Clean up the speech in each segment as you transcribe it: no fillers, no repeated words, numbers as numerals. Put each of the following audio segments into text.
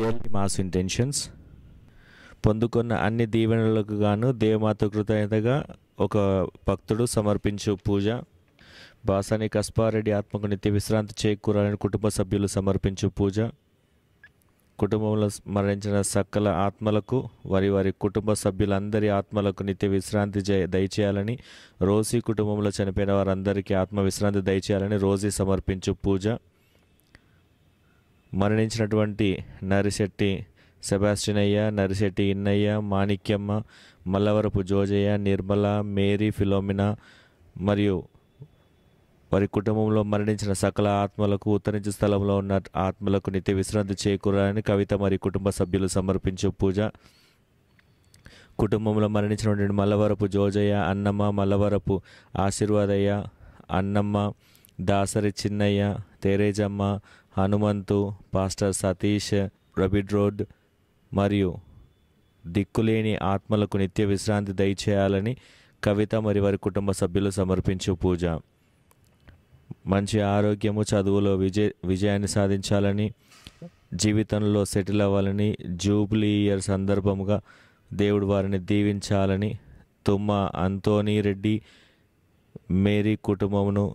Really mass intentions. పొందుకున్న అన్ని దీవెనలకు గాను దేవమాత కృతజ్ఞతగా ఒక భక్తుడు సమర్పించు పూజ. బాసాని కస్పారెడ్డి ఆత్మకు నిత్య విశ్రాంతి చేకూరాలని కుటుంబ సభ్యులు సమర్పించు పూజ. కుటుంబంలో మరణించిన సకల ఆత్మలకు వారి వారి కుటుంబ సభ్యులందరి ఆత్మలకు నిత్య విశ్రాంతి దయచేయాలని, రోజీ కుటుంబంలో చనిపోయిన వారందరికీ ఆత్మ విశ్రాంతి దయచేయాలని రోజీ సమర్పించు పూజ. మరణించినటువంటి నరిశెట్టి సెబాస్టినయ్య, నరిశెట్టి ఇన్నయ్య, మాణిక్యమ్మ, మల్లవరపు జోజయ్య, నిర్మల, మేరీ, ఫిలోమినా మరియు వారి కుటుంబంలో మరణించిన సకల ఆత్మలకు, ఉత్తరించు స్థలంలో ఉన్న ఆత్మలకు నిత్య విశ్రాంతి చేకూరాలని కవిత మరియు కుటుంబ సభ్యులు సమర్పించు పూజ. కుటుంబంలో మరణించినటువంటి మల్లవరపు జోజయ్య, అన్నమ్మ, మల్లవరపు ఆశీర్వాదయ్య, అన్నమ్మ, దాసరి చిన్నయ్య, తెరేజమ్మ, హనుమంతు, పాస్టర్ సతీష్, రబిడ్ రోడ్ మరియు దిక్కులేని ఆత్మలకు నిత్య విశ్రాంతి దయచేయాలని కవిత మరియు వారి కుటుంబ సభ్యులు సమర్పించు పూజ. మంచి ఆరోగ్యము, చదువులో విజయాన్ని సాధించాలని, జీవితంలో సెటిల్ అవ్వాలని, జూబ్లీ ఇయర్ సందర్భముగా దేవుడు వారిని దీవించాలని తుమ్మ అంతోనీ రెడ్డి, మేరీ కుటుంబమును,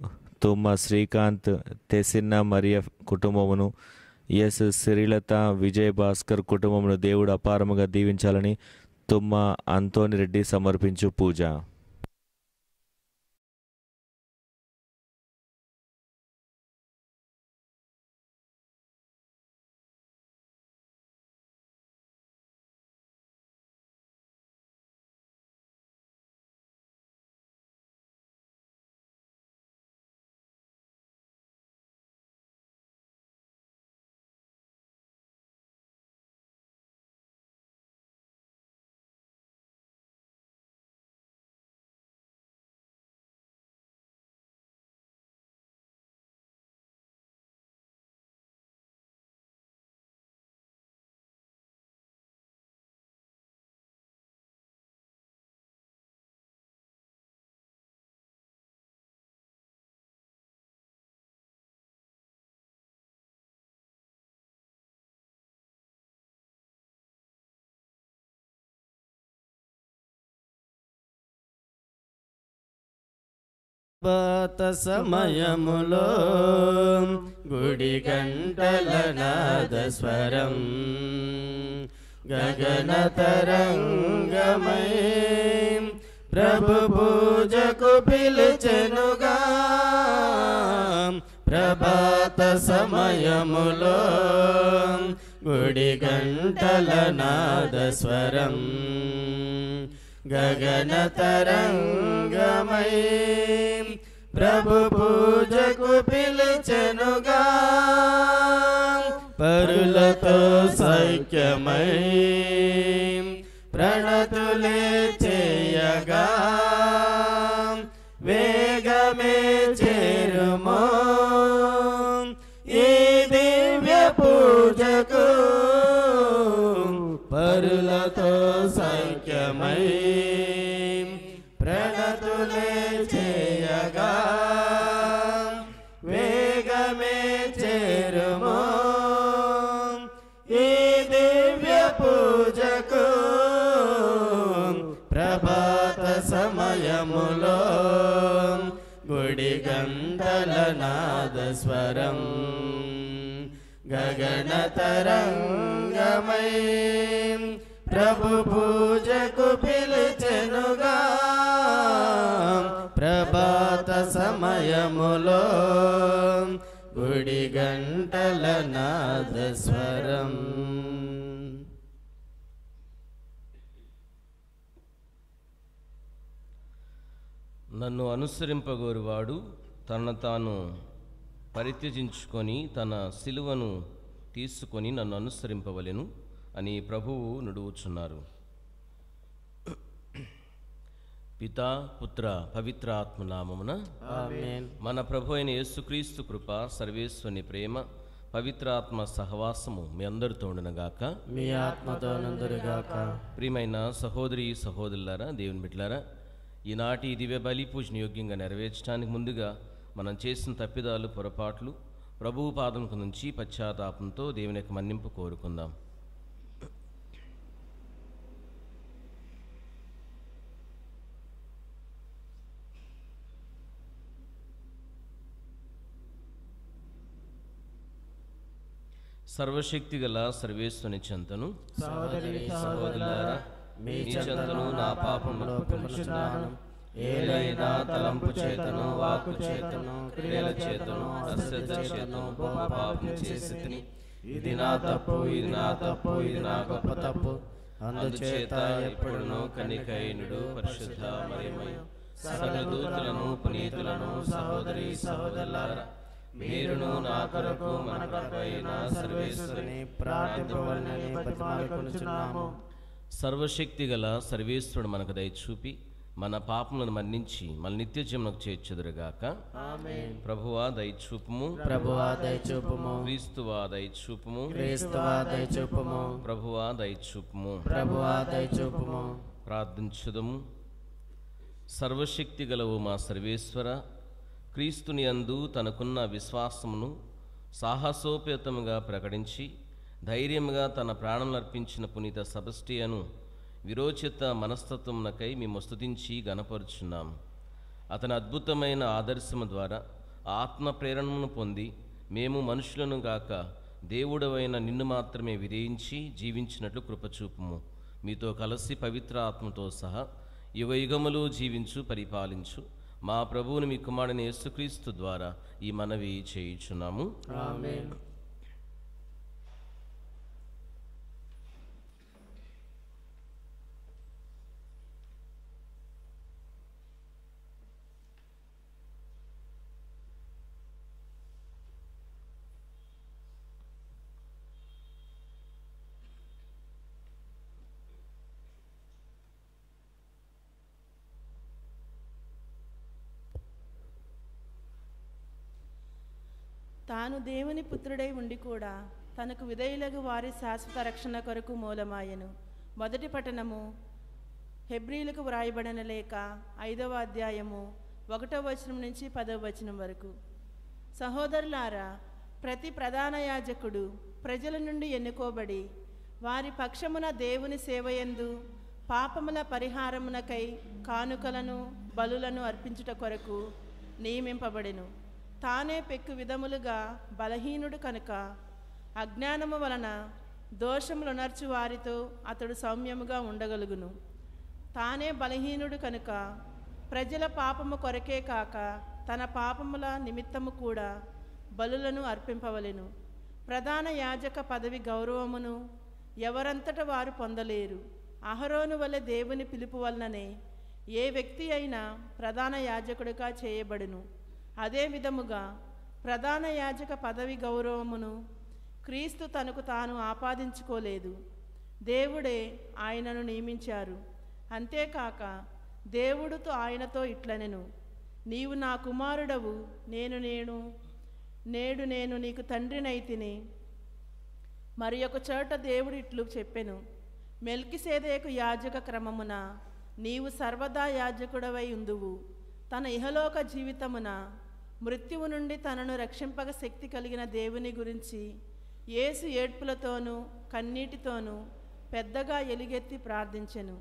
తుమ్మ శ్రీకాంత్, తెసిన్న మరియ కుటుంబమును, ఎస్ శ్రీలత, విజయ్ భాస్కర్ కుటుంబమును దేవుడు అపారముగా దీవించాలని తుమ్మ అంతోనీ రెడ్డి సమర్పించు పూజ. పాత సమయములో గుడి గంటల నాదస్వరం గగన తరంగమై ప్రభు పూజకు పిలిచెనుగా. ప్రభాత సమయములో గుడి గంటల నాదస్వరం గగన తరంగమై ప్రభు పూజకు పిలిచెనుగా. పరులతో సైక్యమై ప్రణతులే చేయగా వేగమే చేరుమో ఈ దివ్య పూజకు. పరులతో సైక్యమై ప్రణతులే చేయగా వేగమే చేరుమో ఈ దివ్య పూజకు. ప్రభాత సమయములో గుడి గంటల నాదస్వరం గగన తరంగమై ప్రభు పూజకు పిలిచెనుగా. ప్రభాత సమయములో గుడి గంటల నాదస్వరం. నన్ను అనుసరింపగోరువాడు తనను తాను పరిత్యజించుకొని తన సిలువను తీసుకొని నన్ను అనుసరింపవలెను అని ప్రభువు నుడువుచున్నారు. పితా, పుత్ర, పవిత్ర ఆత్మనామమున ఆమేన్. మన ప్రభు అయిన యేసుక్రీస్తు కృప, సర్వేశ్వరుని ప్రేమ, పవిత్రాత్మ సహవాసము మీ అందరితో ఉండునుగాక, మీ ఆత్మతో నందురుగాక. ప్రియమైన సహోదరి సహోదరులారా, దేవుని బిడ్డలారా, ఈనాటి దివ్య బలి పూజను యోగ్యంగా నెరవేర్చడానికి ముందుగా మనం చేసిన తప్పిదాలు, పొరపాట్లు ప్రభువు పాదముకు నుంచి పశ్చాత్తాపంతో దేవుని యొక్క మన్నింపు కోరుకుందాం. సర్వశక్తిగల సర్వేశ్వని చెంతను సహోదరి సహోదరులారా, మీ మీ చెంతను నా పాపములు ఒప్పుకొనుచున్నాను. ఏలైనా తలంపు చేతను, వాక్కు చేతను, క్రియల చేతను, అశ్రద్ధ చేతను పాపము చేసి తిని, ఇది నా తప్పు, ఇది నా తప్పు, ఇది నా గొప్ప తప్పు. అందుచేత ఎప్పుడునూ కనికైనుడు పరిశుద్ధ మరియమ్మయు సకల దూతలను పునీతులను సహోదరి సహోదరులారా, మీరును నా కొరకు మన ప్రభువైన సర్వేశ్వరుని ప్రార్థింపవలెనని బతిమాలుకొనుచున్నాము. సర్వశక్తిగల సర్వేశ్వరుడు మనకు దయ చూపి మన పాపములను మన్నించి మన నిత్య జీవనకు చేర్చుదురుగాక. ఆమేన్. ప్రభువా దయచూపుము, ప్రభువా దయచూపుము, క్రీస్తువా దయచూపుము, క్రీస్తువా దయచూపుము, ప్రభువా దయచూపుము. ప్రభువా దయచూపుము. ప్రార్థించుదము. సర్వశక్తి గలవు మా సర్వేశ్వర, క్రీస్తుని యందు తనకున్న విశ్వాసమును సాహసోపేతముగా ప్రకటించి ధైర్యముగా తన ప్రాణములు అర్పించిన పునీత సెబస్టియను విరోచిత మనస్తత్వమునకై మేము స్తుతించి గణపరుచున్నాం. అతని అద్భుతమైన ఆదర్శము ద్వారా ఆత్మ ప్రేరణను పొంది మేము మనుషులను గాక దేవుడవైన నిన్ను మాత్రమే విధేయించి జీవించినట్లు కృపచూపుము. మీతో కలిసి పవిత్ర ఆత్మతో సహా యుగయుగములు జీవించు పరిపాలించు మా ప్రభువుని మీ కుమారుని యేసుక్రీస్తు ద్వారా ఈ మనవి చేయుచున్నాము. ఆమేన్. తాను దేవుని పుత్రుడై ఉండి కూడా తనకు విధేయులకు వారి శాశ్వత రక్షణ కొరకు మూలమాయను. మొదటి పట్టణము హెబ్రీలకు వ్రాయబడిన లేఖ 5వ అధ్యాయము 1వ వచనం నుంచి 10వ వచనం వరకు. సహోదరులారా, ప్రతి ప్రధాన యాజకుడు ప్రజల నుండి ఎన్నుకోబడి వారి పక్షమున దేవుని సేవయందు పాపముల పరిహారమునకై కానుకలను బలులను అర్పించుట కొరకు నియమింపబడెను. తానే పెక్కు విధములుగా బలహీనుడు కనుక అజ్ఞానము వలన దోషములునర్చు వారితో అతడు సౌమ్యముగా ఉండగలుగును. తానే బలహీనుడు కనుక ప్రజల పాపము కొరకే కాక తన పాపముల నిమిత్తము కూడా బలులను అర్పింపవలెను. ప్రధాన యాజక పదవి గౌరవమును ఎవరంతట వారు పొందలేరు. అహరోను వలె దేవుని పిలుపు వలననే ఏ వ్యక్తి అయినా ప్రధాన యాజకుడిగా చేయబడును. అదే విధముగా ప్రధాన యాజక పదవి గౌరవమును క్రీస్తు తనకు తాను ఆపాదించుకోలేదు, దేవుడే ఆయనను నియమించారు. అంతేకాక దేవుడుతో ఆయనతో ఇట్లనెను, నీవు నా కుమారుడవు, నేడు నేను నీకు తండ్రినైతిని. మరి ఒక చోట దేవుడు ఇట్లు చెప్పెను, మెల్కిసెదెకు యాజక క్రమమున నీవు సర్వదా యాజకుడవై ఉందువు. తన ఇహలోక జీవితమున మృత్యువు నుండి తనను రక్షింపగ శక్తి కలిగిన దేవుని గురించి యేసు ఏడ్పులతోనూ కన్నీటితోనూ పెద్దగా ఎలుగెత్తి ప్రార్థించెను.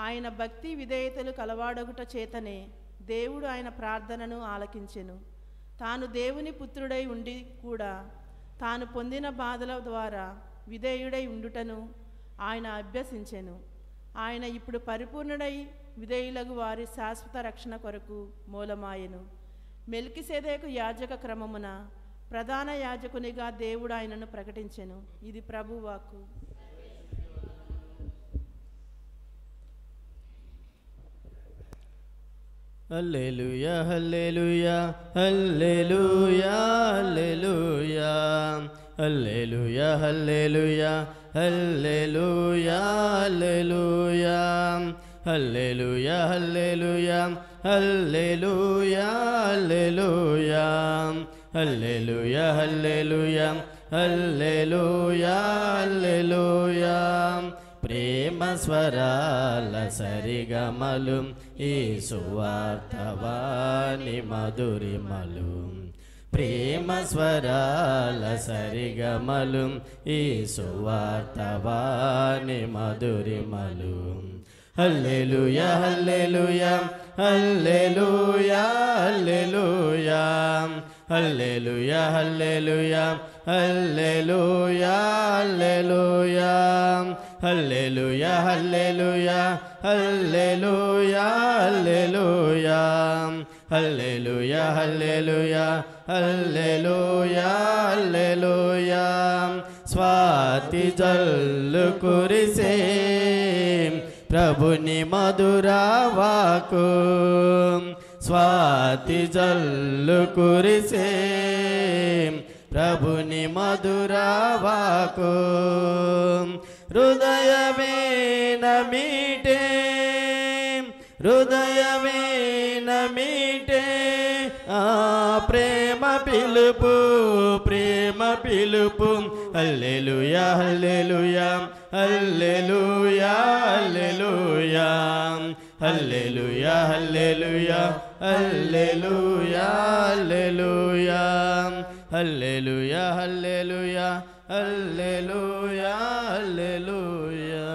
ఆయన భక్తి విధేయతలు కలవాడగుట చేతనే దేవుడు ఆయన ప్రార్థనను ఆలకించెను. తాను దేవుని పుత్రుడై ఉండి కూడా తాను పొందిన బాధల ద్వారా విధేయుడై ఉండుటను ఆయన అభ్యసించెను. ఆయన ఇప్పుడు పరిపూర్ణుడై విధేయులకు వారి శాశ్వత రక్షణ కొరకు మూలమాయెను. మెల్కిసెదెకు యాజక క్రమమున ప్రధాన యాజకునిగా దేవుడు ఆయనను ప్రకటించెను. ఇది ప్రభువాక్కు. హల్లెలూయా హల్లెలూయా హల్లెలూయా హల్లెలూయా హల్లెలూయా హల్లెలూయా హల్లెలూయా హల్లెలూయా హల్లెలూయా హల్లెలూయా హల్లెలూయా హల్లెలూయా హల్లెలూయా హల్లెలూయా. ప్రేమ స్వరాల సరిగమలు ఈ సువార్తవాని మధురిమలు. ప్రేమ స్వరాల సరిగమలు ఈ సువార్తవాని మధురిమలు. హల్లెలూయా హల్లెలూయా హల్లెలూయా హల్లెలూయా హల్లెలూయా హల్లెలూయా హల్లెలూయా హల్లెలూయా హల్లెలూయా హల్లెలూయా హల్లెలూయా హల్లెలూయా హల్లెలూయా హల్లెలూయా హల్లెలూయా స్వాతి జల్లు కురిసే ప్రభుని మధురావాకు స్వాతి జల్లు కురిసే ప్రభుని మధురావాకు హృదయమే నమీటే హృదయమే నమీటే ఆ ప్రేమ పిలుపు ప్రేమ పిలుపు హల్లెలూయా హల్లెలూయా హల్లెలూయా హల్లెలూయా హల్లెలూయా హల్లెలూయా హల్లెలూయా హల్లెలూయా హల్లెలూయా హల్లెలూయా హల్లెలూయా హల్లెలూయా.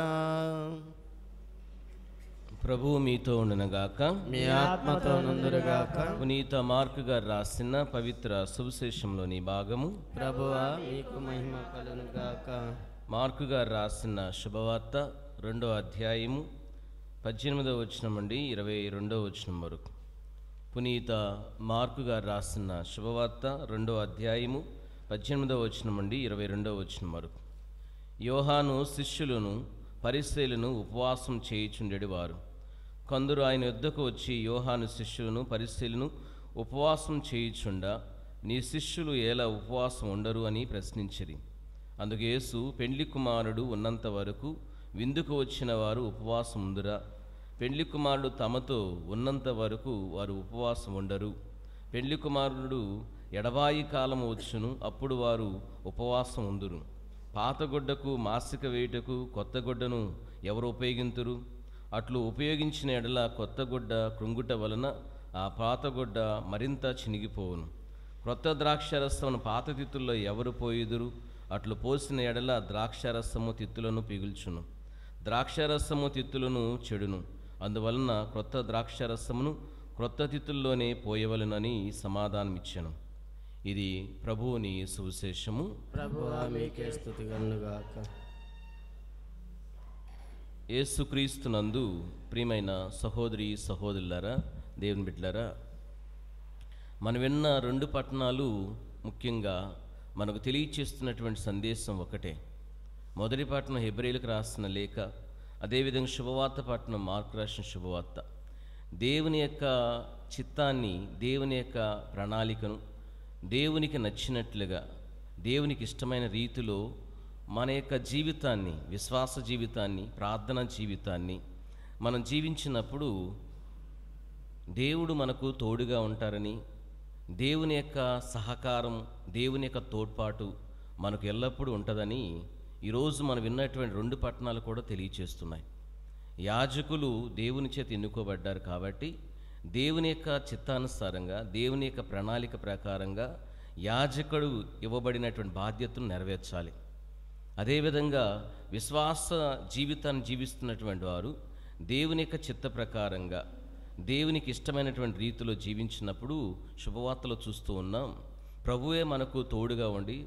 ప్రభువు మీతో ఉండునుగాక, మీ ఆత్మతో నుందురుగాక. పునీత మార్కు గారు రాసిన పవిత్ర సువిశేషంలోని భాగము. ప్రభువా మీకు మహిమ కలుగునుగాక. మార్కు గారు రాసిన శుభవార్త 2వ అధ్యాయము 18వ వచనం నుండి 22వ వచనం వరకు. పునీత మార్కు గారు రాసిన శుభవార్త 2వ అధ్యాయము 18వ వచనం నుండి 22వ వచనం వరకు. యోహాను శిష్యులను పరిసయ్యులను ఉపవాసం చేయుచుండెడివారు. కొందరు ఆయన యొద్దకు వచ్చి, యోహాను శిష్యులను పరిసయ్యులను ఉపవాసం చేయుచుండా నీ శిష్యులు ఎలా ఉపవాసం ఉండరు అని ప్రశ్నించిరి. అందుకు యేసు, పెండ్లి కుమారుడు ఉన్నంత వరకు విందుకు వచ్చిన వారు ఉపవాసం ఉందురా? పెండ్లి కుమారుడు తమతో ఉన్నంత వరకు వారు ఉపవాసం ఉండరు. పెండ్లి కుమారుడు ఎడబాయి కాలం వచ్చును, అప్పుడు వారు ఉపవాసం ఉందురు. పాతగొడ్డకు మాసిక వేయుటకు కొత్త గొడ్డను ఎవరు ఉపయోగింతురు? అట్లు ఉపయోగించిన ఎడల కొత్త గొడ్డ కృంగుట వలన ఆ పాతగొడ్డ మరింత చినిగిపోవును. క్రొత్త ద్రాక్షారసమును పాత తిత్తుల్లో ఎవరు పోయుదురు? అట్లు పోసిన ఎడల ద్రాక్షారసము తిత్తులను పిగుల్చును, ద్రాక్షారసము తిత్తులను చెడును. అందువలన క్రొత్త ద్రాక్షారసమును క్రొత్త తిత్తుల్లోనే పోయవలెనని సమాధానమిచ్చెను. ఇది ప్రభువుని సువిశేషము. ప్రభువా మీకే స్తుతి కలుగునుగాక. యేసుక్రీస్తునందు ప్రియమైన సహోదరి సహోదరులారా, దేవుని బిడ్డలారా, మనం విన్న 2 పట్టణాలు ముఖ్యంగా మనకు తెలియచేస్తున్నటువంటి సందేశం ఒకటే. మొదటి పట్టణం హెబ్రీయులకు రాసిన లేఖ, అదేవిధంగా శుభవార్త పట్టణం మార్కు రాసిన శుభవార్త. దేవుని యొక్క చిత్తాన్ని, దేవుని యొక్క ప్రణాళికను దేవునికి నచ్చినట్లుగా, దేవునికి ఇష్టమైన రీతిలో మన యొక్క జీవితాన్ని, విశ్వాస జీవితాన్ని, ప్రార్థన జీవితాన్ని మనం జీవించినప్పుడు దేవుడు మనకు తోడుగా ఉంటారని, దేవుని యొక్క సహకారం, దేవుని యొక్క తోడ్పాటు మనకు ఎల్లప్పుడూ ఉంటుందని ఈరోజు మనం విన్నటువంటి 2 పట్టణాలు కూడా తెలియచేస్తున్నాయి. యాజకులు దేవుని చేత ఎన్నుకోబడ్డారు కాబట్టి దేవుని యొక్క చిత్తానుసారంగా, దేవుని యొక్క ప్రణాళిక ప్రకారంగా యాజకుడు ఇవ్వబడినటువంటి బాధ్యతను నెరవేర్చాలి. అదేవిధంగా విశ్వాస జీవితాన్ని జీవిస్తున్నటువంటి వారు దేవుని యొక్క చిత్త ప్రకారంగా, దేవునికి ఇష్టమైనటువంటి రీతిలో జీవించినప్పుడు శుభవార్తలో చూస్తూ ఉన్నాం, ప్రభువే మనకు తోడుగా ఉండి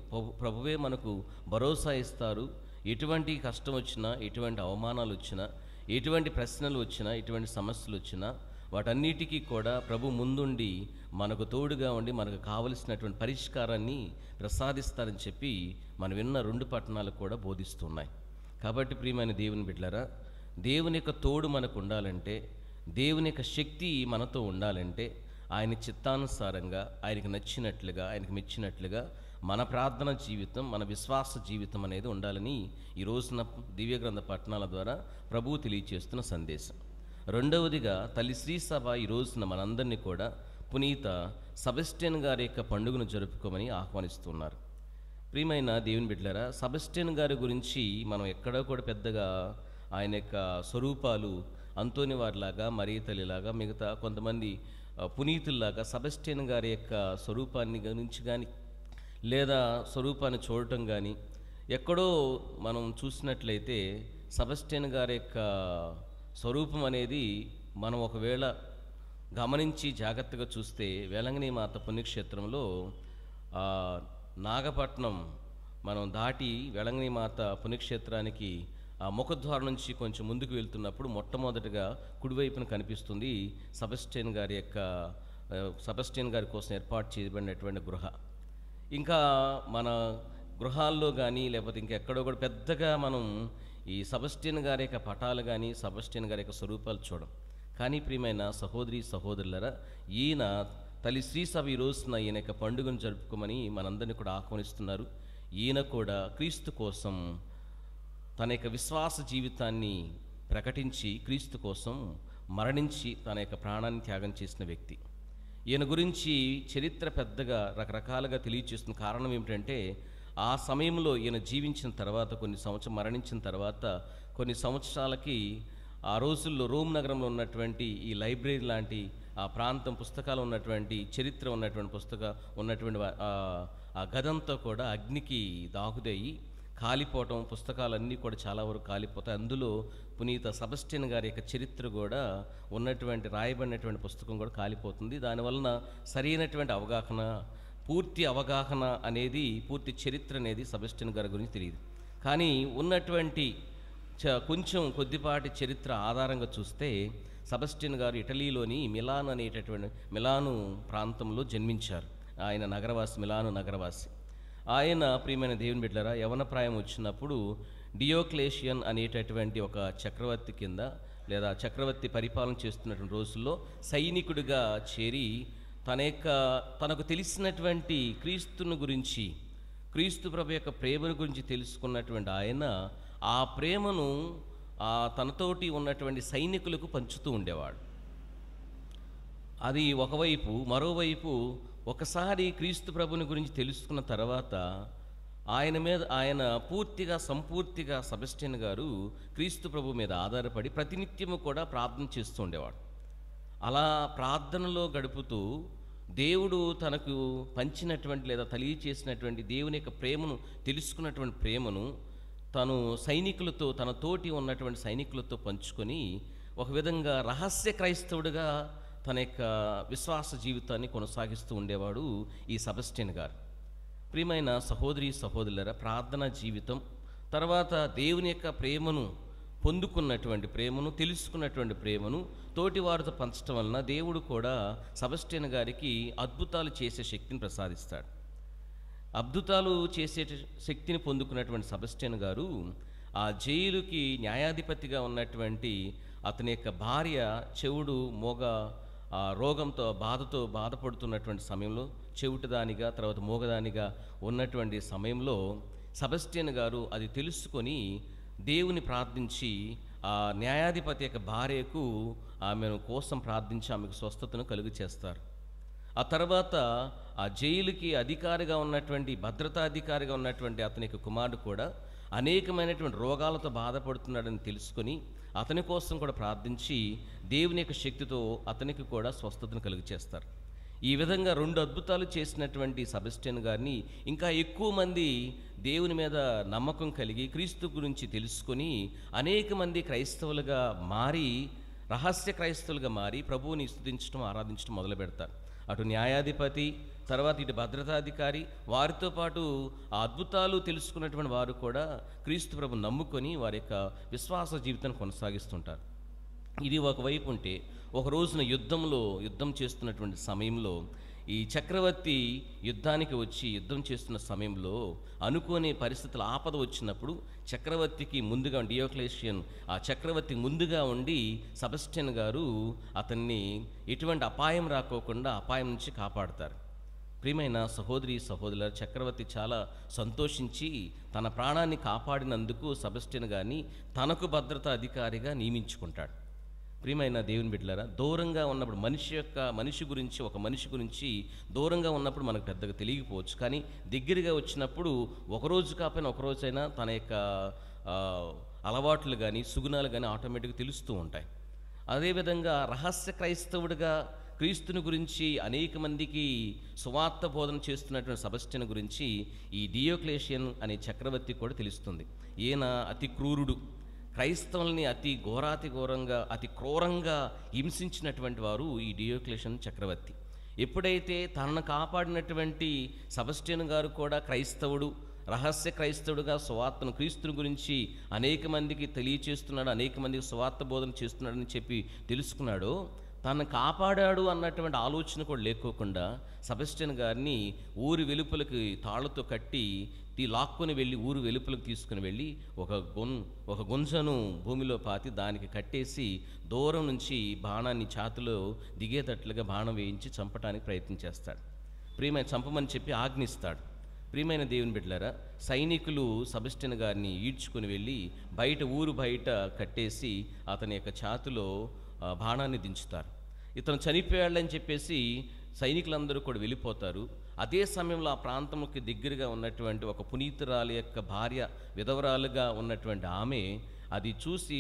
ప్రభువే మనకు భరోసా ఇస్తారు. ఎటువంటి కష్టం వచ్చినా, ఎటువంటి అవమానాలు వచ్చినా, ఎటువంటి ప్రశ్నలు వచ్చినా, ఎటువంటి సమస్యలు వచ్చినా వాటన్నిటికీ కూడా ప్రభు ముందుండి మనకు తోడుగా ఉండి మనకు కావలసినటువంటి పరిష్కారాన్ని ప్రసాదిస్తారని చెప్పి మనం విన్న 2 పట్టణాలు కూడా బోధిస్తున్నాయి. కాబట్టి ప్రియమైన దేవుని బిడ్డలారా, దేవుని యొక్క తోడు మనకు ఉండాలంటే, దేవుని యొక్క శక్తి మనతో ఉండాలంటే, ఆయన చిత్తానుసారంగా, ఆయనకు నచ్చినట్లుగా, ఆయనకు మెచ్చినట్లుగా మన ప్రార్థన జీవితం, మన విశ్వాస జీవితం అనేది ఉండాలని ఈ రోజున దివ్యగ్రంథ పట్టణాల ద్వారా ప్రభువు తెలియచేస్తున్న సందేశం. రెండవదిగా తల్లి శ్రీ సభ ఈ రోజున మనందరినీ కూడా పునీత సెబస్టియన్ గారి యొక్క పండుగను జరుపుకోమని ఆహ్వానిస్తున్నారు. ప్రియమైన దేవుని బిడ్డలారా, సెబస్టియన్ గారి గురించి మనం ఎక్కడో కూడా పెద్దగా ఆయన యొక్క స్వరూపాలు అంతోని వారిలాగా, మరియ తల్లిలాగా, మిగతా కొంతమంది పునీతుల్లాగా సెబస్టియన్ గారి యొక్క స్వరూపాన్ని గురించి కానీ, లేదా స్వరూపాన్ని చూడటం కానీ ఎక్కడో మనం చూసినట్లయితే సెబస్టియన్ గారి యొక్క స్వరూపం అనేది మనం ఒకవేళ గమనించి జాగ్రత్తగా చూస్తే వేలంగిని మాత పుణ్యక్షేత్రంలో నాగపట్నం మనం దాటి వేలంగిని మాత పుణ్యక్షేత్రానికి ఆ ముఖద్వారం నుంచి కొంచెం ముందుకు వెళ్తున్నప్పుడు మొట్టమొదటిగా కుడివైపున కనిపిస్తుంది సెబస్టియన్ గారి కోసం ఏర్పాటు చేయబడినటువంటి గృహ. ఇంకా మన గృహాల్లో కానీ లేకపోతే ఇంకెక్కడో కూడా పెద్దగా మనం ఈ సెబస్టియన్ గారి యొక్క పటాలు కానీ సెబస్టియన్ గారి యొక్క స్వరూపాలు చూడం. కానీ ప్రియమైన సహోదరి సహోదరులరా, ఈయన తల్లి శ్రీ సభ ఈ రోజున ఈయన యొక్క పండుగను జరుపుకోమని మనందరినీ కూడా ఆహ్వానిస్తున్నారు. ఈయన కూడా క్రీస్తు కోసం తన యొక్క విశ్వాస జీవితాన్ని ప్రకటించి క్రీస్తు కోసం మరణించి తన యొక్క ప్రాణాన్ని త్యాగం చేసిన వ్యక్తి. ఈయన గురించి చరిత్ర పెద్దగా రకరకాలుగా తెలియచేస్తున్న కారణం ఏమిటంటే, ఆ సమయంలో ఈయన జీవించిన తర్వాత మరణించిన తర్వాత కొన్ని సంవత్సరాలకి ఆ రోజుల్లో రోమ్ నగరంలో ఉన్నటువంటి ఈ లైబ్రరీ లాంటి ఆ ప్రాంతం పుస్తకాలు ఉన్నటువంటి చరిత్ర ఉన్నటువంటి ఆ గదంతా కూడా అగ్నికి దాగుదయ్యి కాలిపోవటం, పుస్తకాలన్నీ కూడా చాలా వరకు కాలిపోతాయి. అందులో పునీత సెబస్టియన్ గారి యొక్క చరిత్ర కూడా రాయబడినటువంటి పుస్తకం కూడా కాలిపోతుంది. దానివలన సరైనటువంటి పూర్తి అవగాహన అనేది, పూర్తి చరిత్ర అనేది సెబస్టియన్ గారి గురించి తెలియదు. కానీ ఉన్నటువంటి కొంచెం కొద్దిపాటి చరిత్ర ఆధారంగా చూస్తే సెబస్టియన్ గారు ఇటలీలోని మిలాను ప్రాంతంలో జన్మించారు. ఆయన మిలాను నగరవాసి. ఆయన ప్రియమైన దేవుని బిడ్డలారా, యవన ప్రాయం వచ్చినప్పుడు డియోక్లేషియన్ అనేటటువంటి ఒక చక్రవర్తి కింద లేదా చక్రవర్తి పరిపాలన చేస్తున్నటువంటి రోజుల్లో సైనికుడిగా చేరి తనకు తెలిసినటువంటి క్రీస్తుని గురించి, క్రీస్తు ప్రభు యొక్క ప్రేమను గురించి తెలుసుకున్నటువంటి ఆయన ఆ ప్రేమను తనతోటి ఉన్నటువంటి సైనికులకు పంచుతూ ఉండేవాడు. అది ఒకవైపు. మరోవైపు ఒకసారి క్రీస్తు ప్రభుని గురించి తెలుసుకున్న తర్వాత ఆయన సంపూర్తిగా సెబస్టియన్ గారు క్రీస్తు ప్రభు మీద ఆధారపడి ప్రతినిత్యము కూడా ప్రార్థన చేస్తూ ఉండేవాడు. అలా ప్రార్థనలో గడుపుతూ దేవుడు తనకు పంచినటువంటి లేదా తెలియచేసినటువంటి దేవుని యొక్క ప్రేమను తెలుసుకున్నటువంటి ప్రేమను తను తన తోటి ఉన్నటువంటి సైనికులతో పంచుకొని ఒక విధంగా రహస్య క్రైస్తవుడిగా తన యొక్క విశ్వాస జీవితాన్ని కొనసాగిస్తూ ఉండేవాడు ఈ సెబస్టియన్ గారు. ప్రియమైన సహోదరి సహోదరులరా, ప్రార్థనా జీవితం తర్వాత దేవుని యొక్క ప్రేమను తెలుసుకున్నటువంటి ప్రేమను తోటివారితో పంచడం వలన దేవుడు కూడా సెబస్టియన్ గారికి అద్భుతాలు చేసే శక్తిని ప్రసాదిస్తాడు. అద్భుతాలు చేసే శక్తిని పొందుకున్నటువంటి సెబస్టియన్ గారు ఆ జైలుకి న్యాయాధిపతిగా ఉన్నటువంటి అతని యొక్క భార్య రోగంతో బాధపడుతున్నటువంటి సమయంలో, చెవిటిదానిగా తర్వాత మూగదానిగా ఉన్నటువంటి సమయంలో సెబస్టియన్ గారు అది తెలుసుకొని దేవుని ప్రార్థించి ఆ న్యాయాధిపతి యొక్క భార్యకు ఆమెను కోసం ప్రార్థించి ఆమెకు స్వస్థతను కలుగు చేస్తారు. ఆ తర్వాత ఆ జైలుకి భద్రతాధికారిగా ఉన్నటువంటి అతని యొక్క కుమారుడు కూడా అనేకమైనటువంటి రోగాలతో బాధపడుతున్నాడని తెలుసుకొని అతని కోసం కూడా ప్రార్థించి దేవుని యొక్క శక్తితో అతనికి కూడా స్వస్థతను కలుగు చేస్తారు. ఈ విధంగా 2 అద్భుతాలు చేసినటువంటి సెబస్టియన్ గారిని ఇంకా ఎక్కువ మంది దేవుని మీద నమ్మకం కలిగి క్రీస్తు గురించి తెలుసుకొని అనేక మంది క్రైస్తవులుగా మారి, రహస్య క్రైస్తవులుగా మారి ప్రభువుని స్తుతించడం, ఆరాధించడం మొదలు పెడతారు. అటు న్యాయాధిపతి, తర్వాత ఇటు భద్రతాధికారి, వారితో పాటు ఆ అద్భుతాలు తెలుసుకున్నటువంటి వారు కూడా క్రీస్తు ప్రభు నమ్ముకొని వారి యొక్క విశ్వాస జీవితాన్ని కొనసాగిస్తుంటారు. ఇది ఒకవైపు ఉంటే, ఒక రోజున యుద్ధం చేస్తున్నటువంటి సమయంలో ఈ చక్రవర్తి యుద్ధానికి వచ్చి యుద్ధం చేస్తున్న సమయంలో అనుకోని పరిస్థితులు ఆపద వచ్చినప్పుడు చక్రవర్తికి ముందుగా డియోక్లేషియన్ ఆ చక్రవర్తి ముందుగా ఉండి సెబస్టియన్ గారు అతన్ని ఎటువంటి అపాయం రాకోకుండా అపాయం నుంచి కాపాడతారు. ప్రియమైన సహోదరి సహోదరుల, చక్రవర్తి చాలా సంతోషించి తన ప్రాణాన్ని కాపాడినందుకు సెబస్టియన్ గారిని తనకు భద్రతా అధికారిగా నియమించుకుంటాడు. ప్రియమైన దేవుని బిడ్డలారా, దూరంగా ఉన్నప్పుడు ఒక మనిషి గురించి దూరంగా ఉన్నప్పుడు మనకు పెద్దగా తెలియకపోవచ్చు. కానీ దగ్గరగా వచ్చినప్పుడు ఒకరోజు కాకపోయినా ఒకరోజైనా తన యొక్క అలవాట్లు కానీ సుగుణాలు కానీ ఆటోమేటిక్గా తెలుస్తూ ఉంటాయి. అదేవిధంగా రహస్య క్రైస్తవుడిగా క్రీస్తుని గురించి అనేక మందికి సువార్త బోధన చేస్తున్నటువంటి సెబస్టియన్ గురించి ఈ డియోక్లేషియన్ అనే చక్రవర్తి కూడా తెలుస్తుంది. ఈయన అతి క్రూరుడు. క్రైస్తవుల్ని అతి ఘోరంగా అతి క్రూరంగా హింసించినటువంటి వారు ఈ డియోక్లెషన్ చక్రవర్తి. ఎప్పుడైతే తనను కాపాడినటువంటి సెబస్టియన్ గారు కూడా క్రైస్తవుడు, రహస్య క్రైస్తవుడుగా సువార్తను, క్రీస్తుని గురించి అనేక మందికి తెలియచేస్తున్నాడు, అనేక మందికి సువార్త బోధన చేస్తున్నాడని చెప్పి తెలుసుకున్నాడు, తనను కాపాడాడు అన్నటువంటి ఆలోచన కూడా లేకోకుండా సెబస్టియన్ గారిని ఊరి వెలుపలకి తాళ్లతో కట్టి లాక్కొని వెళ్ళి ఊరు వెలుపలకు తీసుకుని వెళ్ళి ఒక గుంజను భూమిలో పాతి దానికి కట్టేసి దూరం నుంచి బాణాన్ని ఛాతిలో దిగేటట్లుగా బాణం వేయించి చంపడానికి ప్రయత్నం చేస్తాడు. ప్రియమైన చంపమని చెప్పి ఆజ్ఞిస్తాడు. ప్రియమైన దేవుని బిడ్డలారా, సైనికులు సెబస్టియన్ గారిని ఈడ్చుకుని వెళ్ళి ఊరు బయట కట్టేసి అతని యొక్క ఛాతిలో బాణాన్ని దించుతారు. ఇతను చనిపోయాడని చెప్పేసి సైనికులందరూ కూడా వెళ్ళిపోతారు. అదే సమయంలో ఆ ప్రాంతంకి దగ్గరగా ఉన్నటువంటి ఒక పునీతురాలి యొక్క భార్య, విధవరాలుగా ఉన్నటువంటి ఆమె అది చూసి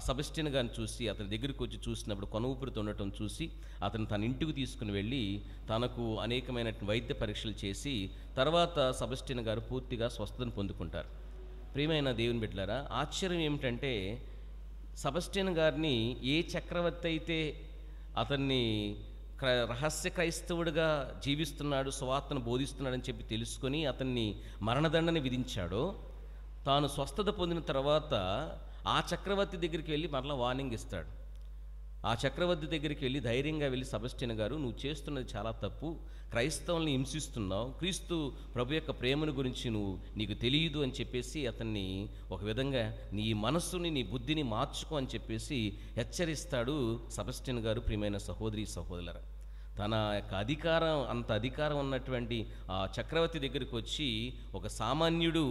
సెబస్టియన్ గారిని చూసి అతని దగ్గరికి వచ్చి చూసినప్పుడు కొనూపిరితో ఉండటం చూసి అతను తన ఇంటికి తీసుకుని వెళ్ళి తనకు అనేకమైన వైద్య పరీక్షలు చేసి తర్వాత సెబస్టియన్ గారు పూర్తిగా స్వస్థతను పొందుకుంటారు. ప్రియమైన దేవుని బిడ్డలారా, ఆశ్చర్యం ఏమిటంటే సెబస్టియన్ గారిని ఏ చక్రవర్తి అయితే అతన్ని రహస్య క్రైస్తవుడిగా జీవిస్తున్నాడు, సువార్తను బోధిస్తున్నాడని చెప్పి తెలుసుకొని అతన్ని మరణదండని విధించాడో, తాను స్వస్థత పొందిన తర్వాత ఆ చక్రవర్తి దగ్గరికి వెళ్ళి మరలా వార్నింగ్ ఇస్తాడు. ఆ చక్రవర్తి దగ్గరికి వెళ్ళి ధైర్యంగా వెళ్ళి సెబస్టియన్ గారు, నువ్వు చేస్తున్నది చాలా తప్పు, క్రైస్తవుల్ని హింసిస్తున్నావు, క్రీస్తు ప్రభు యొక్క ప్రేమను గురించి నీకు తెలియదు అని చెప్పేసి అతన్ని ఒక విధంగా నీ మనస్సుని, నీ బుద్ధిని మార్చుకో అని చెప్పేసి హెచ్చరిస్తాడు సెబస్టియన్ గారు. ప్రియమైన సహోదరి సహోదరులారా, తన యొక్క అంత అధికారం ఉన్నటువంటి ఆ చక్రవర్తి దగ్గరికి వచ్చి ఒక సామాన్యుడు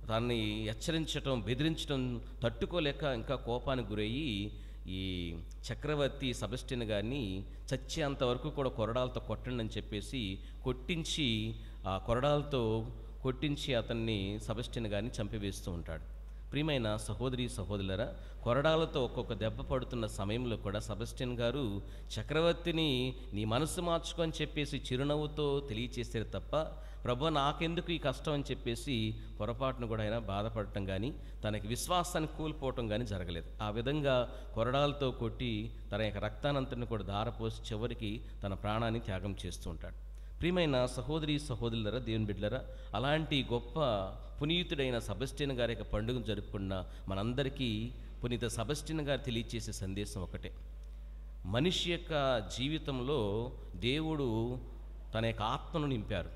తనని హెచ్చరించటం, బెదిరించడం తట్టుకోలేక ఇంకా కోపానికి గురయ్యి ఈ చక్రవర్తి సెబస్టియన్ గారిని చచ్చేంతవరకు కూడా కొరడాలతో కొట్టండి అని చెప్పేసి ఆ కొరడాలతో కొట్టించి అతన్ని సెబస్టియన్ గారిని చంపివేస్తూ ఉంటాడు. ప్రియమైన సహోదరి సహోదరులారా, కొరడాలతో ఒక్కొక్క దెబ్బ పడుతున్న సమయంలో కూడా సెబస్టియన్ గారు చక్రవర్తిని నీ మనసు మార్చుకో అని చెప్పేసి చిరునవ్వుతో తెలియచేశారు తప్ప, ప్రభు నాకెందుకు ఈ కష్టం అని చెప్పేసి పొరపాటును కూడా ఆయన బాధపడటం కానీ తనకి విశ్వాసాన్ని కోల్పోవటం కానీ జరగలేదు. ఆ విధంగా కొరడాలతో కొట్టి తన యొక్క రక్తానంతని కూడా ధారపోసి చివరికి తన ప్రాణాన్ని త్యాగం చేస్తూ ఉంటాడు. ప్రియమైన సహోదరి సహోదరులరా, దేవుని బిడ్డలరా, అలాంటి గొప్ప పునీతుడైన సెబస్టియన్ గారి యొక్క పండుగను జరుపుకున్న మనందరికీ పునీత సెబస్టియన్ గారు తెలియచేసే సందేశం ఒకటే: మనిషి యొక్క జీవితంలో దేవుడు తన యొక్క ఆత్మను నింపారు.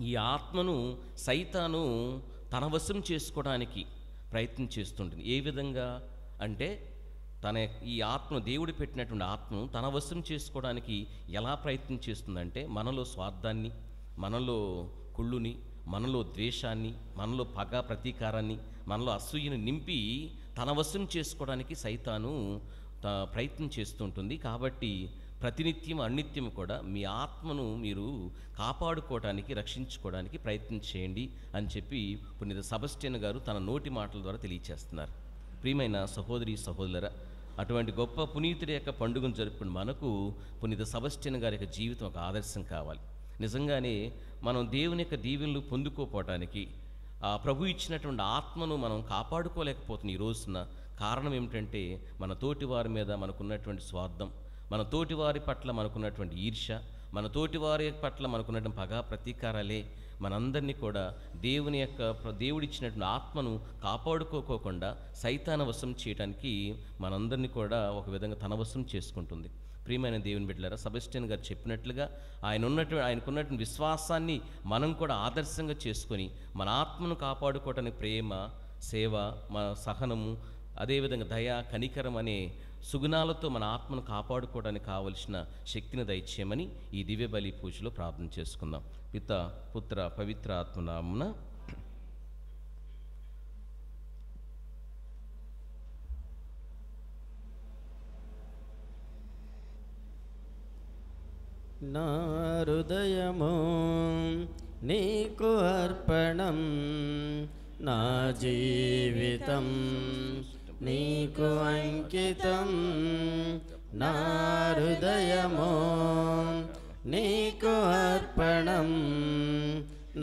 ఈ ఆత్మను సైతాను తన వశం చేసుకోవడానికి ప్రయత్నం చేస్తుంటుంది. ఏ విధంగా అంటే ఈ ఆత్మ, దేవుడు పెట్టినటువంటి ఆత్మను తన వశం చేసుకోవడానికి ఎలా ప్రయత్నం చేస్తుందంటే మనలో స్వార్థాన్ని, మనలో కుళ్ళుని, మనలో ద్వేషాన్ని, మనలో పగ ప్రతీకారాన్ని, మనలో అసూయను నింపి తన వశం చేసుకోవడానికి సైతాను ప్రయత్నం చేస్తుంటుంది. కాబట్టి ప్రతినిత్యం అనిత్యం కూడా మీ ఆత్మను మీరు కాపాడుకోవడానికి, రక్షించుకోవడానికి ప్రయత్నం చేయండి అని చెప్పి పునీత సెబస్టియన్ గారు తన నోటి మాటల ద్వారా తెలియచేస్తున్నారు. ప్రియమైన సహోదరి సహోదరులరా, అటువంటి గొప్ప పునీతుడి యొక్క పండుగను జరుపుకుని మనకు పునీత సెబస్టియన్ గారి యొక్క జీవితం ఒక ఆదర్శం కావాలి. నిజంగానే మనం దేవుని యొక్క దీవెనలు పొందుకోపోవటానికి, ఆ ప్రభు ఇచ్చినటువంటి ఆత్మను మనం కాపాడుకోలేకపోతున్న ఈ రోజున కారణం ఏమిటంటే మన తోటి వారి మీద మనకున్నటువంటి స్వార్థం, మన తోటి వారి పట్ల మనకున్నటువంటి ఈర్ష్య, మన తోటి వారి పట్ల మనకున్నటువంటి పగ ప్రతీకారాలే మనందరినీ కూడా దేవుడిచ్చినటువంటి ఆత్మను కాపాడుకోకుండా సైతాన వశం చేయడానికి మనందరినీ కూడా ఒక విధంగా తన వశం చేసుకుంటుంది. ప్రియమైన దేవుని బిడ్డలారా, సెబస్టియన్ గారు చెప్పినట్లుగా ఆయనకున్నటువంటి విశ్వాసాన్ని మనం కూడా ఆదర్శంగా చేసుకొని మన ఆత్మను కాపాడుకోవటానికి ప్రేమ, సేవ, మన సహనము, అదేవిధంగా దయ, కనికరం అనే సుగుణాలతో మన ఆత్మను కాపాడుకోవడానికి కావలసిన శక్తిని దయచేయమని ఈ దివ్య బలి పూజలో ప్రార్థన చేసుకుందాం. పిత, పుత్ర, పవిత్ర ఆత్మనామమున. నా హృదయము నీకు అర్పణం, నా జీవితం నీకు అంకితం. నా హృదయము నీకు అర్పణం,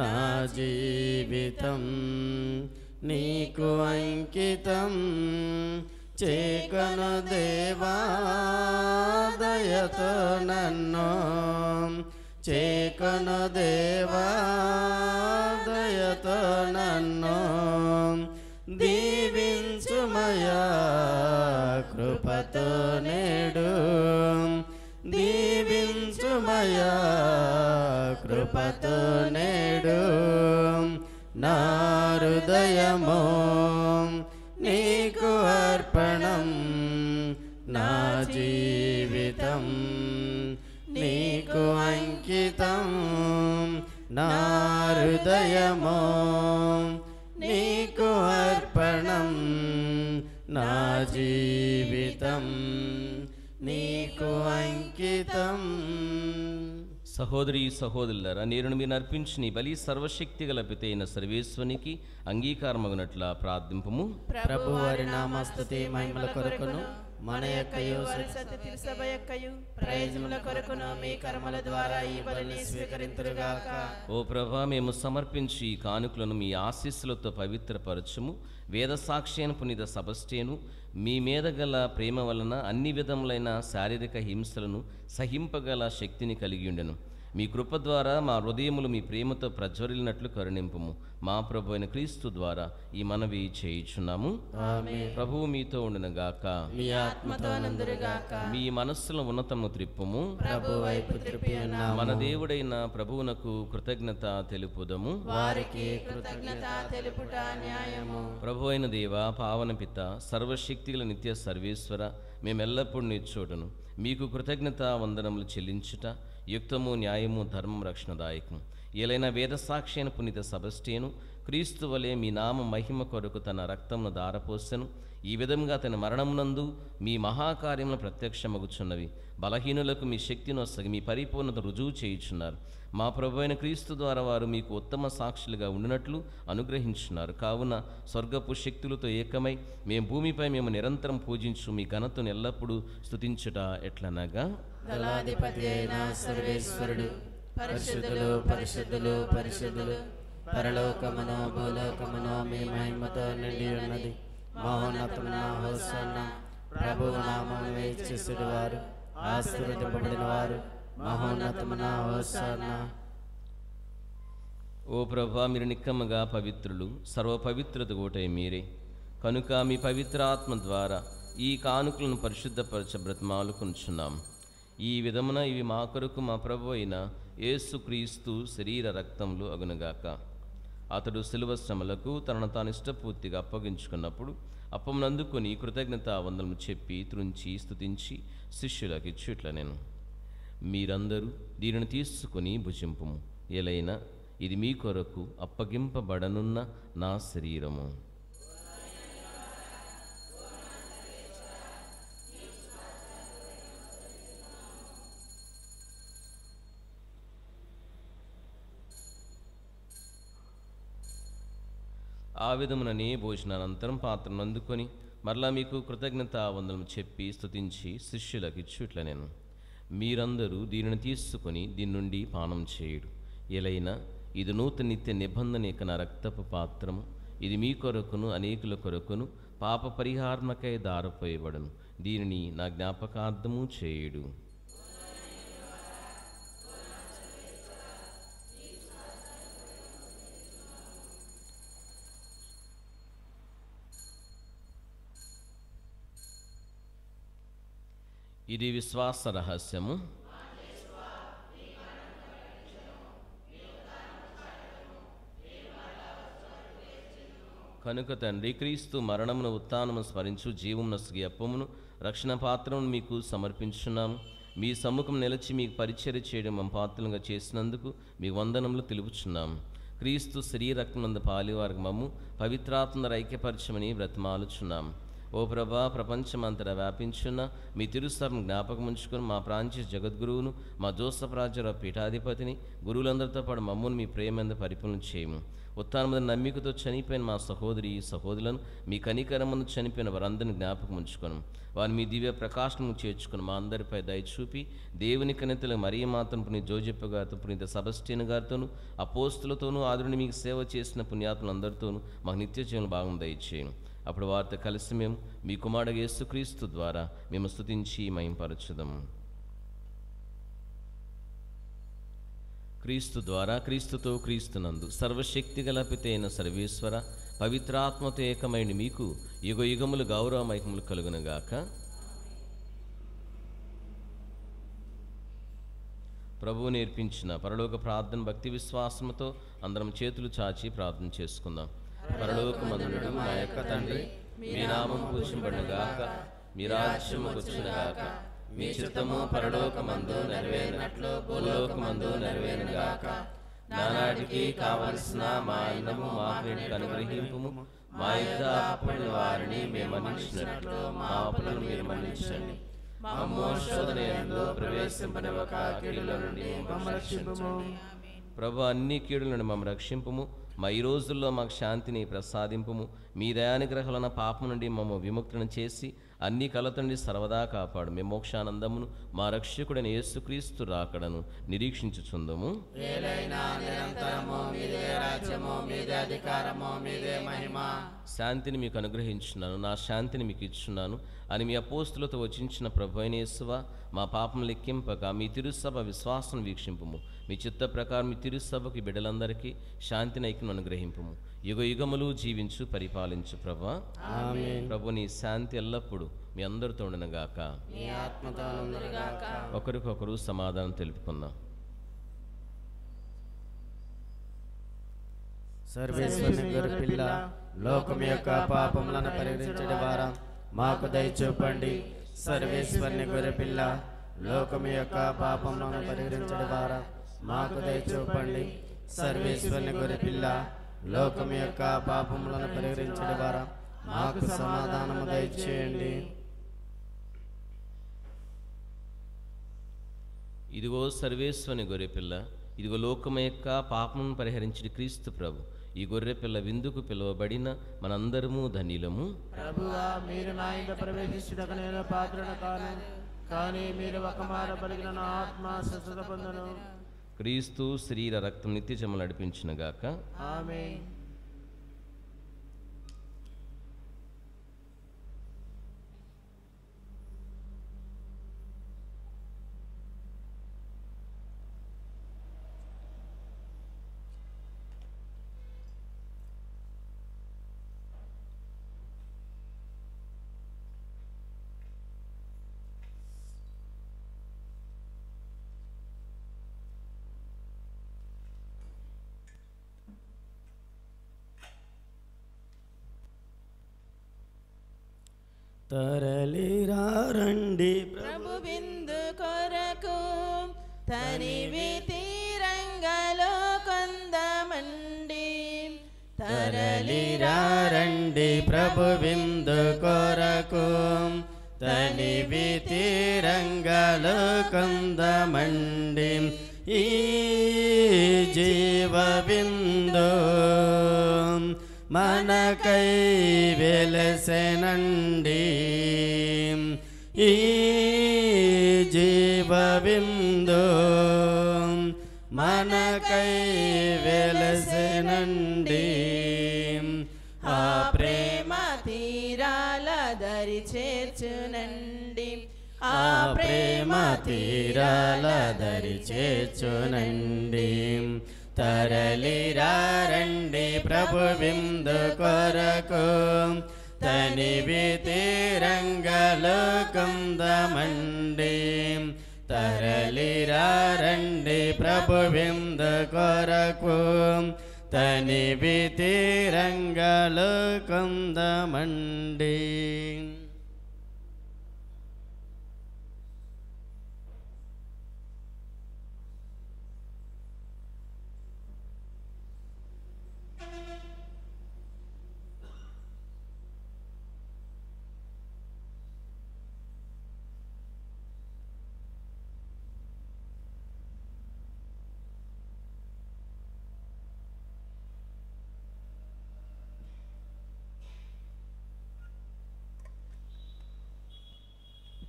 నా జీవితం నీకు అంకితం. చేకను దేవా దయతో నన్ను, చేకను దేవా దయతో నన్ను, దీవించుమయా కృపతో నేడు, దీవించుమయా కృపతో నేడు. నా హృదయము నీకు అర్పణం, నా జీవితం నీకు అంకితం. నా హృదయము నీకు అర్పణం, నా జీవితం నీకు అంకితం. సహోదరి సహోదరులారా, నేను మీరు అర్పించిన ఈ బలి సర్వశక్తి గల పితైన సర్వేశ్వనికి అంగీకారమగునట్ల ప్రార్థింపము. ప్రభు వారి నామస్తుతి మహిమల కొరకును, మన యొక్కయు సత్య తిరుసభ యొక్కయు ప్రయోజనముల కొరకును మీ కర్మల ద్వారా ఈ బలిని స్వీకరింతురుగాక. ఓ ప్రభా, మేము సమర్పించి ఈ కానుకలను మీ ఆశీస్సులతో పవిత్రపరచుము. వేద సాక్షి పునీత సెబస్టియను మీ మీద గల ప్రేమ వలన అన్ని విధములైన శారీరక హింసలను సహింపగల శక్తిని కలిగి ఉండెను. మీ కృప ద్వారా మా హృదయములు మీ ప్రేమతో ప్రజ్వరిల్లినట్లు కరుణింపుము. మా ప్రభు అయిన క్రీస్తు ద్వారా ఈ మనవి చేయుచున్నాము. ప్రభువు మీతో ఉండునుగాక, మీ ఆత్మతో నందురుగాక. మీ మనస్సుల ఉన్నతము త్రిప్పుము. ప్రభు వైపు త్రిప్పి ఉన్నాము. మన దేవుడైన ప్రభువునకు కృతజ్ఞత తెలుపుదము. వారికి కృతజ్ఞత తెలుపుట న్యాయము. ప్రభు అయిన దేవ, పావన పిత, సర్వశక్తిగల నిత్య సర్వేశ్వర, మేమెల్లప్పుడూ నిచ్చోటును మీకు కృతజ్ఞత వందనములు చెల్లించుట యుక్తము, న్యాయము, ధర్మం, రక్షణదాయకము. ఏలైన వేదసాక్షి అయిన పునీత సెబస్టియను క్రీస్తు వలె మీ నామ మహిమ కొరకు తన రక్తమును దారపోసెను. ఈ విధంగా తన మరణమునందు మీ మహాకార్యములు ప్రత్యక్షమగుచున్నవి. బలహీనులకు మీ శక్తిని వసగి మీ పరిపూర్ణత రుజువు చేయుచున్నారు. మా ప్రభు అయిన క్రీస్తు ద్వారా వారు మీకు ఉత్తమ సాక్షులుగా ఉండినట్లు అనుగ్రహించున్నారు. కావున స్వర్గపు శక్తులతో ఏకమై మేము భూమిపై మేము నిరంతరం పూజించు మీ ఘనతను ఎల్లప్పుడూ స్తుతించుట ఎట్లనగా, దళాధిపతి అయిన సర్వేశ్వరుడు పరిశుద్ధులు పరిశుద్ధులు పరిశుద్ధులు, పరలోకమును భూలోకమును మీ మహిమతో నిండి ఉన్నది. మహోన్నతమున హోసన్న. ప్రభువు నామమున వేచేసేడు వారు ఆశీర్వదింపబడిన వారు. మహోన్నతమున హోసన్న. ఓ ప్రభా, మీరు నిక్కముగా పవిత్రులు, సర్వ పవిత్రత కోటై మీరే. కనుక మీ పవిత్ర ఆత్మ ద్వారా ఈ కానుకలను పరిశుద్ధపరచ బ్రతిమాలుకొనుచున్నాం. ఈ విధమున ఇవి మా కొరకు మా ప్రభు అయిన యేసుక్రీస్తు శరీర రక్తములు అగునుగాక. అతడు శిలువ శ్రమలకు తనను తాను ఇష్టపూర్తిగా అప్పగించుకున్నప్పుడు అప్పమునందుకొని కృతజ్ఞత వందనము చెప్పి త్రుంచి స్తుతించి శిష్యులకు ఇచ్చుట్ల నేను, మీరందరూ దీనిని తీసుకుని భుజింపుము. ఎలైనా ఇది మీ కొరకు అప్పగింపబడనున్న నా శరీరము. ఆ విధముననే భోజనానంతరం పాత్రను అందుకొని మరలా మీకు కృతజ్ఞత వందనము చెప్పి స్తుతించి శిష్యులకు ఇచ్చుట్ల నేను, మీరందరూ దీనిని తీసుకుని దీని నుండి పానం చేయుడు. ఎలైనా ఇది నూతన నిత్య నిబంధన యొక్క నా రక్తపు పాత్రము. ఇది మీ కొరకును అనేకుల కొరకును పాప పరిహారముకై దారపోయబడును. దీనిని నా జ్ఞాపకార్థము చేయుడు. ఇది విశ్వాస రహస్యము. కనుక తండ్రి, క్రీస్తు మరణమును ఉత్థానము స్మరించు జీవమును నొసగి అప్పమును రక్షణ పాత్రను మీకు సమర్పించున్నాము. మీ సమ్ముఖం నిలిచి మీకు పరిచర్య చేయడం మా పాత్రలుగా చేసినందుకు మీకు వందనములు తెలుపుచున్నాము. క్రీస్తు శరీరక్తమందు పాలివారికి మమ్ము పవిత్రాత్మను ఐక్యపరచమని బ్రతిమాలుచున్నాము. ఓ ప్రభా, ప్రపంచమంతటా వ్యాపించున్న మీ తిరుసభను జ్ఞాపకం ఉంచుకొని మా ప్రాంతీయ జగద్గురువును, మా జోసఫ్ రాజారావు పీఠాధిపతిని, గురువులందరితో పాటు మమ్మల్ని మీ ప్రేమందు పరిపూర్ణ చేయము. ఉత్థానమందు నమ్మికతో చనిపోయిన మా సహోదరులను, మీ కనికరమును చనిపోయిన వారందరిని జ్ఞాపకం ఉంచుకోను. వారిని మీ దివ్య ప్రకాశము చేర్చుకుని మా అందరిపై దయచూపి దేవుని కనితలు మరియ మాతను, పునీత జోజప్ప గారితో, పునీత సెబస్టియన్ గారితోనూ, అపోస్తులతోనూ, ఆదురుని మీకు సేవ చేసిన పుణ్యాత్ములందరితోనూ మాకు నిత్య జీవన భాగం దయచేయను. అప్పుడు వారితో కలిసి మేము మీ కుమారుడు యేసుక్రీస్తు ద్వారా మేము స్తుతించి మహింపరచుదాము. క్రీస్తు ద్వారా, క్రీస్తుతో, క్రీస్తునందు సర్వశక్తిగల పితైన సర్వేశ్వర, పవిత్రాత్మతో ఏకమైన మీకు యుగ యుగములు గౌరవ మహిమలు కలుగునుగాక. ప్రభువు నేర్పించిన పరలోక ప్రార్థన భక్తి విశ్వాసముతో అందరం చేతులు చాచి ప్రార్థన చేసుకుందాం. పరలోకమందుండు మా యొక్క తండ్రి, మీ నామం పూజింపబడుగాక, మీ రాజ్యము వచ్చునుగాక, మీ చిత్తము పరలోకమందు నెరవేరినట్లు భూలోకమందు నెరవేరునుగాక. నానాటికి కావలసిన మా అన్నము మాకు అనుగ్రహింపుము, మా యుద్ధ అప్పుల వారిని మేము మన్నించినట్లు మా అప్పులను మీరు మన్నించండి. మమ్ము శోధన యందు ప్రవేశింపనివ్వక కీడుల నుండి మమ్మల్ని రక్షించుము. ప్రభు, అన్ని కీడుల నుండి మమ్మల్ని రక్షింపుము. మా ఈ రోజుల్లో మాకు శాంతిని ప్రసాదింపుము. మీ దయానుగ్రహాలన పాపం నుండి మమ్మ విముక్తులను చేసి అన్ని కలత నుండి సర్వదా కాపాడు. మేము మోక్షానందమును మా రక్షకుడైన యేసుక్రీస్తు రాకడను నిరీక్షించుచుందము. శాంతిని మీకు అనుగ్రహించున్నాను, నా శాంతిని మీకు ఇచ్చున్నాను అని మీ అపోస్తులతో వచించిన ప్రభు అయిన యేసువా, మా పాపం లెక్కింపక మీ తిరుసభ విశ్వాసం వీక్షింపుము. మీ చిత్త ప్రకారం మీ తిరుసభకి బిడ్డలందరికీ శాంతిని ఐక్యం అనుగ్రహింపుము. యుగ యుగములు జీవించు పరిపాలించు ప్రభువా. ప్రభు, నీ శాంతి ఎల్లప్పుడూ మీ అందరితో ఉండనుగాక, ఒకరికొకరు సమాధానం తెలుపుకుందాం. సర్వేశ్వరుని గొర్రెపిల్ల, లోకం యొక్క పాపములను పరిహరించడం ద్వారా మాకు దయచూపండి. సర్వేశ్వరుని గొర్రెపిల్ల, లోకం యొక్క పాపములను పరిహరించడం ద్వారా మాకు దయచూపండి. సర్వేశ్వరుని గొర్రెపిల్ల, లోకం యొక్క పాపములను పరిహరించడం ద్వారా మాకు సమాధానము దయచేయండి. ఇదిగో సర్వేశ్వరుని గొర్రెపిల్ల, ఇదిగో లోకం యొక్క పాపమును పరిహరించిన క్రీస్తు ప్రభు. ఈ గొర్రెపిల్ల విందుకు పిలువబడిన మనందరము ధన్యులము. ప్రభువా, మీరు నా ఇంట ప్రవేశించుటకు నేను పాత్రను కాను, కానీ మీరు ఒక మాట పలికిన నా ఆత్మ స్వస్థత పొందును. క్రీస్తు శరీర రక్తం నిత్యజము నడిపించునుగాక. ఆమేన్. తరలిరా రండి ప్రభు విందు కొరకు తనివి తీరంగలో కొందమండి. తరలిరా రండి ప్రభు విందు కొరకు తనివి తీరంగలో కొందమండి. ఈ జీవ విందు మనకై వెలసెనండి. ఈ జీవ విందు మనకై వెలసెనండి. ఆ ప్రేమ తీరాల దరి చేర్చునండి. ఆ ప్రేమ తీరాల దరి చేర్చునండి. తరలిరా రండి ప్రభు విందు కొరకు తనివి తీరంగలో కొందమండి. తరలిరా రండి ప్రభు విందు కొరకు తనివి తీరంగలో కొందమండి.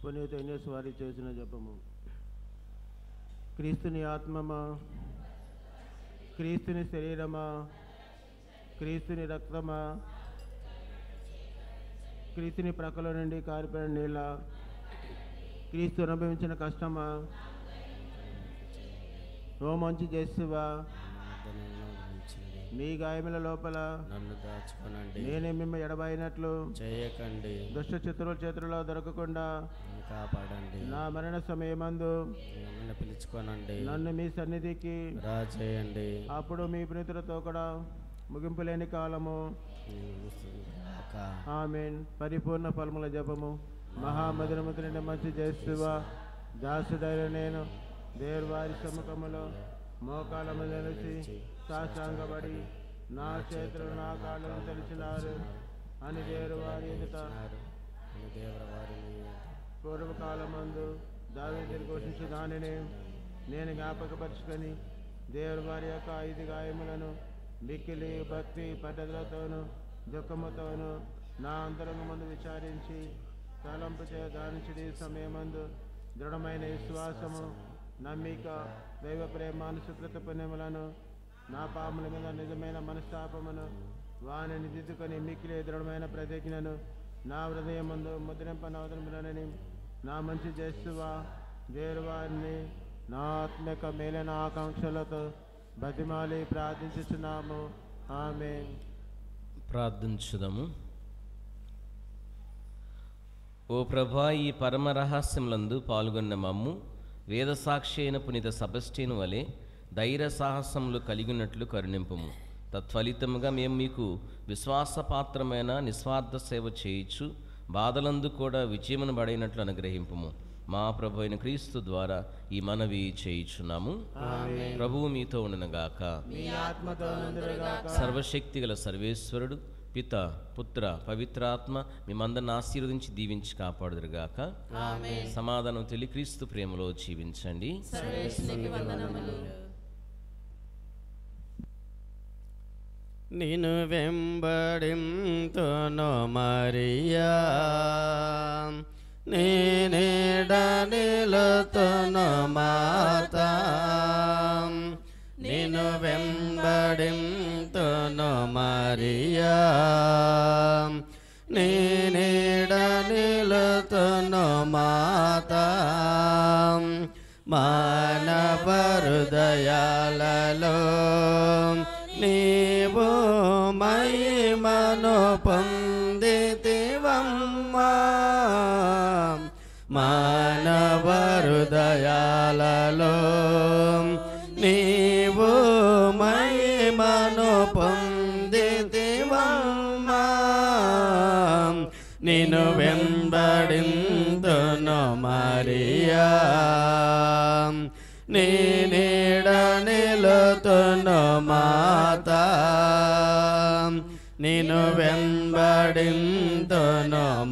పునీత ఇన్యస్ వారి చేసిన జపము. క్రీస్తుని ఆత్మమా, క్రీస్తుని శరీరమా, క్రీస్తుని రక్తమా, క్రీస్తుని ప్రక్కల నుండి కారిపోయిన నీళ్ళ, క్రీస్తు అనుభవించిన కష్టమా, ఓ మంచి చేస్తువా, మీ గాయముల లోపల నన్ను దాచుకోనండి, నేనే మిమ్మ ఎడబాయినట్లు చేయకండి, దుష్ట శత్రువుల చేతుల్లో దొరకకుండా నన్ను కాపాడండి, నా మరణ సమయమందు నన్ను పిలుచుకోనండి, నన్ను మీ సన్నిధికి రా చేయండి. అప్పుడు మీ ప్రీతులతో కూడా ముగింపు లేని కాలము. ఆమేన్. పరిపూర్ణ ఫలముల జపము. మహామధురముతుని మంచి చేస్తువా, దాసుడైన నేను దేవుని వారి సముఖములో మోకాలము నిలిచి సాష్టాంగపడి నా చేతులు నా కాళ్ళను తెలిసినారు అని దేవుని వారి ఎదుట పూర్వకాలమందు దావీదును ఘోషించు దానిని నేను జ్ఞాపకపరుచుకొని దేవుని వారి యొక్క 5 గాయములను మిక్కిలి భక్తి పద్ధతులతోనూ దుఃఖముతోనూ నా అంతరంగమందు విచారించి తలంపు గానించడి సమయమందు దృఢమైన విశ్వాసము, నమ్మిక, దైవ ప్రేమానుసృత పుణ్యములను, నా పాముల మీద నిజమైన మనస్తాపమును వానిని దిద్దుకొని మిక్కిలి దృఢమైన ప్రతిజ్ఞను నా హృదయమందు ముద్రింపనవదనని నా మంచి చేస్తువా దేవుని వారిని నా ఆత్మిక మేలైన ఆకాంక్షలతో బతిమాలి ప్రార్థించుచున్నాము. ఆమేన్. ప్రార్థించుదాము. ఓ ప్రభా, ఈ పరమ రహస్యములందు పాల్గొన్న మమ్ము వేదసాక్షి అయిన పునీత సెబస్టియను వలె ధైర్య సాహసములు కలిగినట్లు కరుణింపుము. తత్ఫలితముగా మేము మీకు విశ్వాసపాత్రమైన నిస్వార్థ సేవ చేయించు బాధలందు కూడా విజయమును పడినట్లు అనుగ్రహింపుము. మా ప్రభు అయిన క్రీస్తు ద్వారా ఈ మనవి చేయుచున్నాము. ప్రభువు మీతో ఉండునుగాక. సర్వశక్తి గల సర్వేశ్వరుడు పిత, పుత్ర, పవిత్రాత్మ మిమ్మందరిని ఆశీర్వదించి దీవించి కాపాడుదురుగాక. సమాధానం తెలియ క్రీస్తు ప్రేమలో జీవించండి. నిన్ను వెంబడింతును మరియా, నీ నీడ నిలుతును మాతా, నిన్ను వెంబడింతును మరియా, నీ నీడ నిలుతును మాతా, మానవ హృదయాలలో నీవు మహిమను పొందితివమ్మా, మానవ హృదయాలలో నీవు మహిమను పొందితివమ్మా, నిన్ను వెంబడింతును మరియా, నీ నీడ నిలుతును మాతా, నిన్ను వెంబడింతును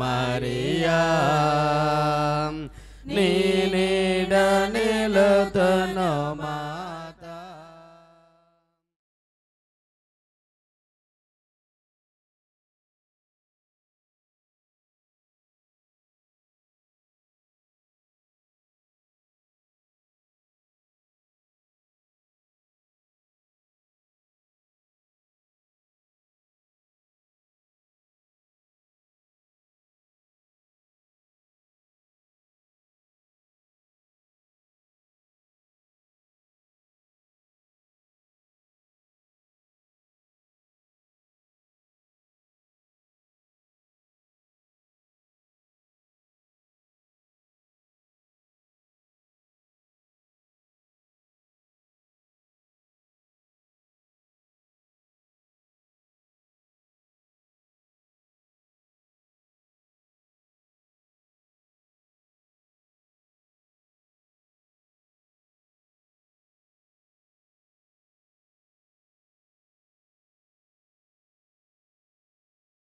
మరియా, నీ నీడ నిలుతును మాతా.